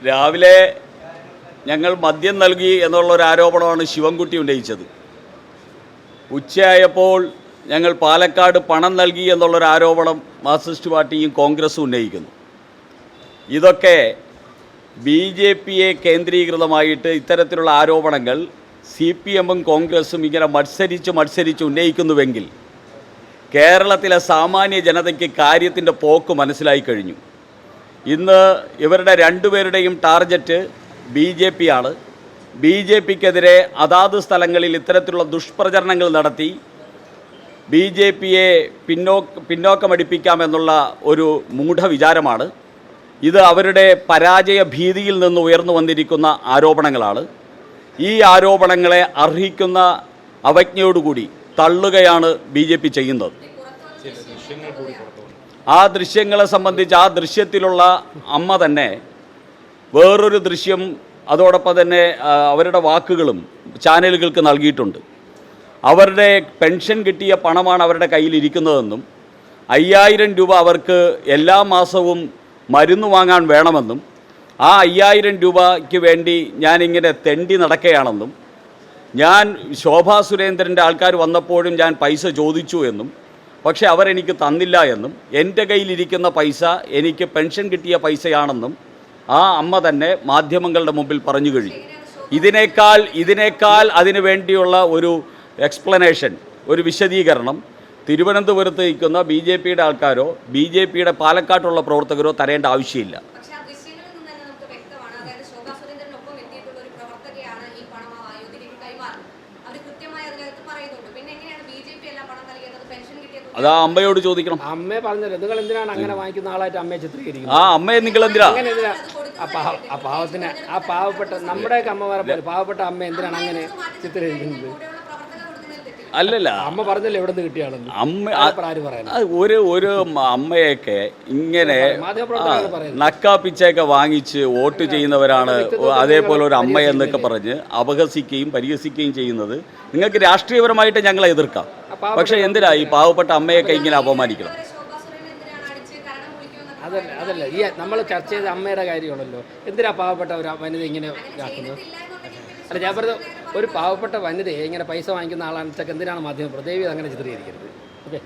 രാവിലെ ഞങ്ങൾ മദ്യം നൽകി എന്നുള്ളൊരു ആരോപണമാണ് ശിവൻകുട്ടി ഉന്നയിച്ചത്. ഉച്ചയായപ്പോൾ ഞങ്ങൾ പാലക്കാട് പണം നൽകി എന്നുള്ളൊരു ആരോപണം മാർക്സിസ്റ്റ് പാർട്ടിയും കോൺഗ്രസും ഉന്നയിക്കുന്നു. ഇതൊക്കെ BJPയെ കേന്ദ്രീകൃതമായിട്ട് ഇത്തരത്തിലുള്ള ആരോപണങ്ങൾ CPMും കോൺഗ്രസും ഇങ്ങനെ മത്സരിച്ച് ഉന്നയിക്കുന്നുവെങ്കിൽ കേരളത്തിലെ സാമാന്യ ജനതയ്ക്ക് കാര്യത്തിൻ്റെ പോക്ക് മനസ്സിലായി കഴിഞ്ഞു. ഇന്ന് ഇവരുടെ രണ്ടുപേരുടെയും ടാർഗറ്റ് BJP ആണ്. BJPക്കെതിരെ അതാത് സ്ഥലങ്ങളിൽ ഇത്തരത്തിലുള്ള ദുഷ്പ്രചരണങ്ങൾ നടത്തി BJPയെ പിന്നോക്കമടിപ്പിക്കാമെന്നുള്ള ഒരു മൂഢവിചാരമാണ്. ഇത് അവരുടെ പരാജയ ഭീതിയിൽ നിന്ന് ഉയർന്നു വന്നിരിക്കുന്ന ആരോപണങ്ങളാണ്. ഈ ആരോപണങ്ങളെ അർഹിക്കുന്ന അവജ്ഞയോടുകൂടി തള്ളുകയാണ് BJP ചെയ്യുന്നത്. ആ ദൃശ്യങ്ങളെ സംബന്ധിച്ച് ആ ദൃശ്യത്തിലുള്ള അമ്മ തന്നെ വേറൊരു ദൃശ്യം അതോടൊപ്പം തന്നെ അവരുടെ വാക്കുകളും ചാനലുകൾക്ക് നൽകിയിട്ടുണ്ട്. അവരുടെ പെൻഷൻ കിട്ടിയ പണമാണ് അവരുടെ കയ്യിലിരിക്കുന്നതെന്നും 5000 രൂപ അവർക്ക് എല്ലാ മാസവും മരുന്ന് വാങ്ങാൻ വേണമെന്നും ആ 5000 രൂപയ്ക്ക് വേണ്ടി ഞാനിങ്ങനെ തെണ്ടി നടക്കുകയാണെന്നും ഞാൻ ശോഭാ സുരേന്ദ്രൻ്റെ ആൾക്കാർ വന്നപ്പോഴും ഞാൻ പൈസ ചോദിച്ചു എന്നും പക്ഷേ അവരെനിക്ക് തന്നില്ല എന്നും എൻ്റെ കയ്യിലിരിക്കുന്ന പൈസ എനിക്ക് പെൻഷൻ കിട്ടിയ പൈസയാണെന്നും ആ അമ്മ തന്നെ മാധ്യമങ്ങളുടെ മുമ്പിൽ പറഞ്ഞു കഴിഞ്ഞു. ഇതിനേക്കാൾ അതിനു വേണ്ടിയുള്ള ഒരു എക്സ്പ്ലനേഷൻ, ഒരു വിശദീകരണം തിരുവനന്തപുരത്ത് നിൽക്കുന്ന BJPയുടെ ആൾക്കാരോ BJPയുടെ പാലക്കാട്ടുള്ള പ്രവർത്തകരോ തരേണ്ട ആവശ്യമില്ല. അത് ആ അമ്മയോട് ചോദിക്കണം. അമ്മയെ പറഞ്ഞല്ലോ, നിങ്ങൾ എന്തിനാണ് അങ്ങനെ വാങ്ങിക്കുന്ന ആളായിട്ട് അമ്മയെ ചിത്രീകരിക്കുന്നത്? ആ അമ്മയെ നിങ്ങൾ എന്തിനാ പാവത്തിന് ആ പാവപ്പെട്ട നമ്മുടെയൊക്കെ അമ്മമാരെ പോലെ പാവപ്പെട്ട അമ്മ എന്തിനാണ് അങ്ങനെ ചിത്രീകരിക്കുന്നത്? അല്ലല്ല, അമ്മ പറഞ്ഞല്ലോ എവിടെ നിന്ന് കിട്ടിയാണെന്ന്. ഒരു അമ്മയൊക്കെ ഇങ്ങനെ നക്കാപ്പിച്ചയൊക്കെ വാങ്ങിച്ച് വോട്ട് ചെയ്യുന്നവരാണ് അതേപോലെ ഒരു അമ്മ എന്നൊക്കെ പറഞ്ഞ് അപഹസിക്കുകയും പരിഹസിക്കുകയും ചെയ്യുന്നത്. നിങ്ങൾക്ക് രാഷ്ട്രീയപരമായിട്ട് ഞങ്ങളെ എതിർക്കാം, പക്ഷെ എന്തിനാ ഈ പാവപ്പെട്ട അമ്മയൊക്കെ ഇങ്ങനെ അപമാനിക്കണം? അതല്ല ഈ നമ്മൾ ചർച്ച ചെയ്ത അമ്മയുടെ കാര്യമാണല്ലോ. എന്തിനാ പാവപ്പെട്ട ഒരു വനിത ഇങ്ങനെ ഇതാക്കുന്നത്? അല്ല, ഞാൻ പറഞ്ഞത് ഒരു പാവപ്പെട്ട വനിതയെ ഇങ്ങനെ പൈസ വാങ്ങിക്കുന്ന ആളാണെന്നൊക്കെ എന്തിനാണ് മാധ്യമ പ്രദേവി അങ്ങനെ ചിത്രീകരിക്കരുത്? ഓക്കെ.